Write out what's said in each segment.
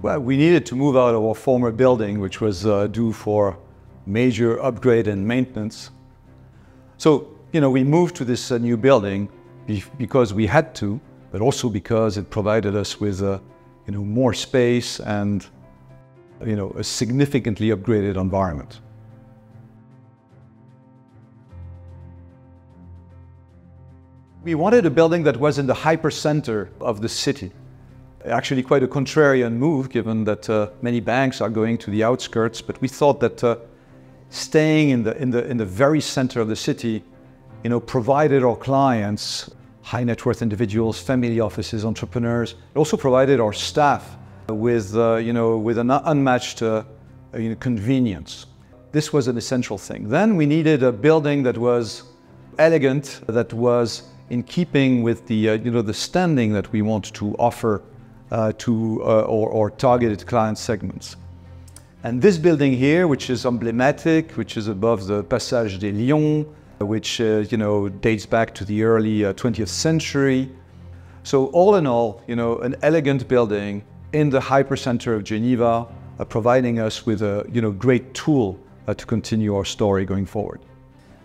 Well, we needed to move out of our former building, which was due for major upgrade and maintenance. So, we moved to this new building because we had to, but also because it provided us with, more space and, a significantly upgraded environment. We wanted a building that was in the hypercenter of the city. Actually quite a contrarian move, given that many banks are going to the outskirts, but we thought that staying in the very center of the city, provided our clients, high net worth individuals, family offices, entrepreneurs, it also provided our staff with an unmatched convenience. This was an essential thing. Then we needed a building that was elegant, that was in keeping with the standing that we want to offer to our targeted client segments. And this building here, which is emblematic, which is above the Passage des Lions, which dates back to the early 20th century. So all in all, an elegant building in the hypercenter of Geneva, providing us with a great tool to continue our story going forward.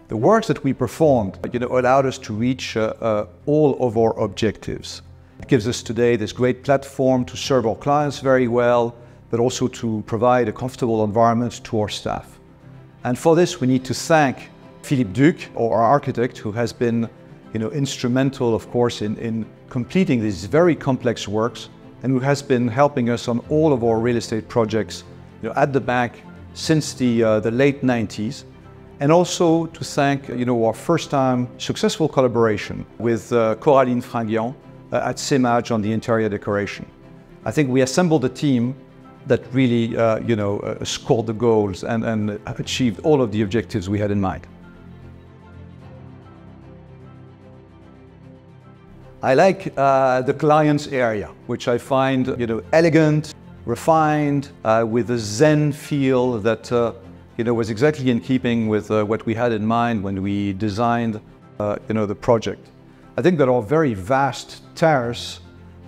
The works that we performed, allowed us to reach all of our objectives. It gives us today this great platform to serve our clients very well, but also to provide a comfortable environment to our staff. And for this, we need to thank Philippe Duc, our architect, who has been instrumental, of course, in completing these very complex works, and who has been helping us on all of our real estate projects at the bank since the late 90s. And also to thank our first-time successful collaboration with Coraline Fringuian at Semage on the interior decoration. I think we assembled a team that really scored the goals and achieved all of the objectives we had in mind. I like the client's area, which I find elegant, refined, with a zen feel that was exactly in keeping with what we had in mind when we designed the project. I think that our very vast terrace,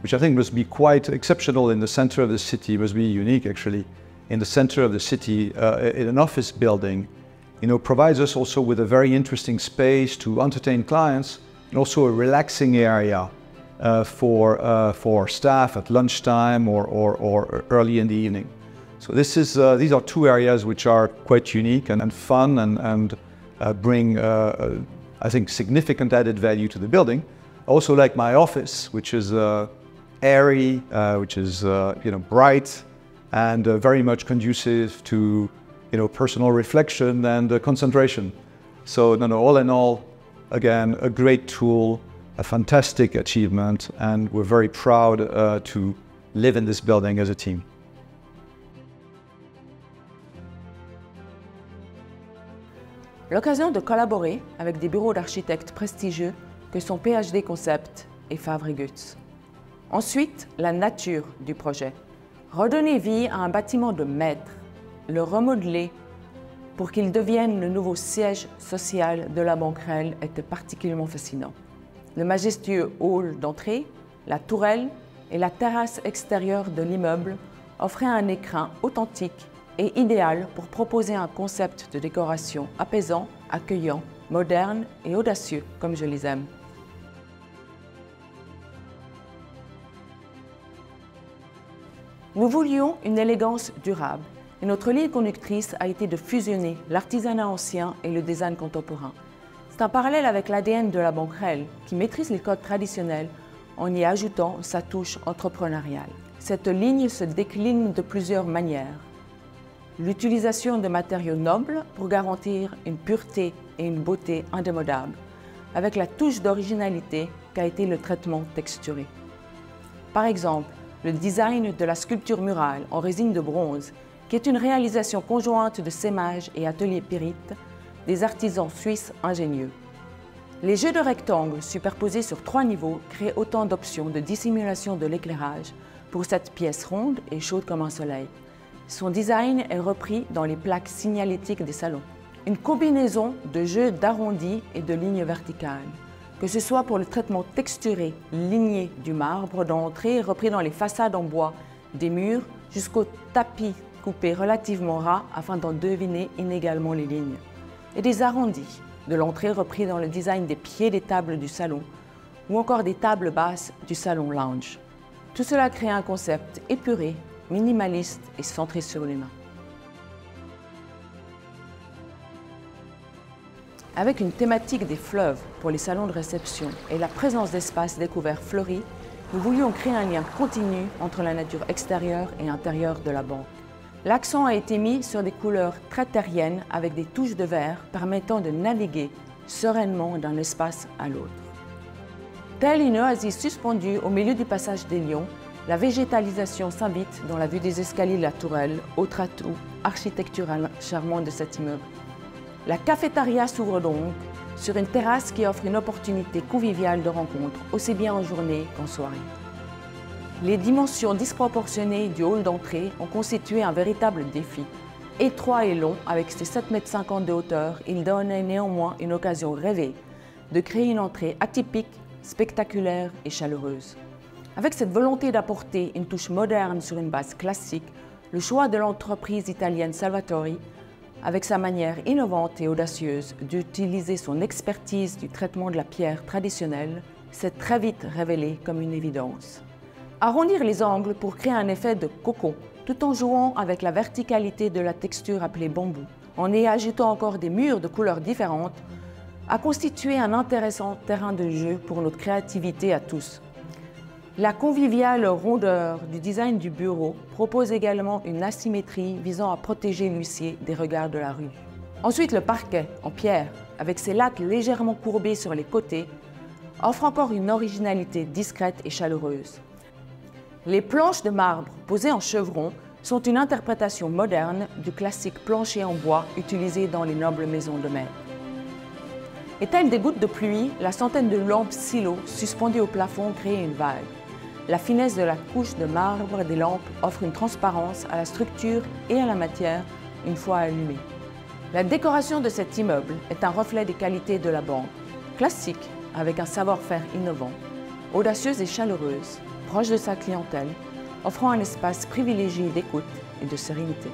which I think must be quite exceptional in the center of the city, must be unique actually, in the center of the city, in an office building, provides us also with a very interesting space to entertain clients, and also a relaxing area for staff at lunchtime or early in the evening. So these are two areas which are quite unique and fun and bring, I think, significant added value to the building. I also like my office, which is airy, which is bright, and very much conducive to personal reflection and concentration. So all in all, again, a great tool, a fantastic achievement, and we're very proud to live in this building as a team. L'occasion de collaborer avec des bureaux d'architectes prestigieux que sont PhD Concept et Favre & Gutz. Ensuite, la nature du projet. Redonner vie à un bâtiment de maître, le remodeler pour qu'il devienne le nouveau siège social de la banquerelle était particulièrement fascinant. Le majestueux hall d'entrée, la tourelle et la terrasse extérieure de l'immeuble offraient un écrin authentique et idéal pour proposer un concept de décoration apaisant, accueillant, moderne et audacieux, comme je les aime. Nous voulions une élégance durable et notre ligne conductrice a été de fusionner l'artisanat ancien et le design contemporain. C'est un parallèle avec l'ADN de la banquerelle qui maîtrise les codes traditionnels en y ajoutant sa touche entrepreneuriale. Cette ligne se décline de plusieurs manières. L'utilisation de matériaux nobles pour garantir une pureté et une beauté indémodables, avec la touche d'originalité qu'a été le traitement texturé. Par exemple, le design de la sculpture murale en résine de bronze, qui est une réalisation conjointe de Semage et Atelier Pyrite, des artisans suisses ingénieux. Les jeux de rectangles superposés sur 3 niveaux créent autant d'options de dissimulation de l'éclairage pour cette pièce ronde et chaude comme un soleil. Son design est repris dans les plaques signalétiques des salons. Une combinaison de jeux d'arrondis et de lignes verticales, que ce soit pour le traitement texturé, ligné du marbre d'entrée repris dans les façades en bois, des murs, jusqu'au tapis coupé relativement ras afin d'en deviner inégalement les lignes, et des arrondis, de l'entrée repris dans le design des pieds des tables du salon, ou encore des tables basses du salon lounge. Tout cela crée un concept épuré, minimaliste et centré sur l'humain. Avec une thématique des fleuves pour les salons de réception et la présence d'espaces découverts fleuris, nous voulions créer un lien continu entre la nature extérieure et intérieure de la banque. L'accent a été mis sur des couleurs très terriennes avec des touches de vert permettant de naviguer sereinement d'un espace à l'autre. Telle une oasis suspendue au milieu du passage des Lions, la végétalisation s'invite dans la vue des escaliers de la tourelle, autre atout architectural charmant de cet immeuble. La cafétéria s'ouvre donc sur une terrasse qui offre une opportunité conviviale de rencontre, aussi bien en journée qu'en soirée. Les dimensions disproportionnées du hall d'entrée ont constitué un véritable défi. Étroit et long, avec ses 7,50 m de hauteur, il donnait néanmoins une occasion rêvée de créer une entrée atypique, spectaculaire et chaleureuse. Avec cette volonté d'apporter une touche moderne sur une base classique, le choix de l'entreprise italienne Salvatori, avec sa manière innovante et audacieuse d'utiliser son expertise du traitement de la pierre traditionnelle, s'est très vite révélé comme une évidence. Arrondir les angles pour créer un effet de cocon, tout en jouant avec la verticalité de la texture appelée bambou, en y ajoutant encore des murs de couleurs différentes, a constitué un intéressant terrain de jeu pour notre créativité à tous. La conviviale rondeur du design du bureau propose également une asymétrie visant à protéger l'huissier des regards de la rue. Ensuite, le parquet en pierre, avec ses lattes légèrement courbées sur les côtés, offre encore une originalité discrète et chaleureuse. Les planches de marbre posées en chevron sont une interprétation moderne du classique plancher en bois utilisé dans les nobles maisons de maître. Et telles des gouttes de pluie, la centaine de lampes silo suspendues au plafond crée une vague. La finesse de la couche de marbre des lampes offre une transparence à la structure et à la matière une fois allumée. La décoration de cet immeuble est un reflet des qualités de la banque, classique avec un savoir-faire innovant, audacieuse et chaleureuse, proche de sa clientèle, offrant un espace privilégié d'écoute et de sérénité.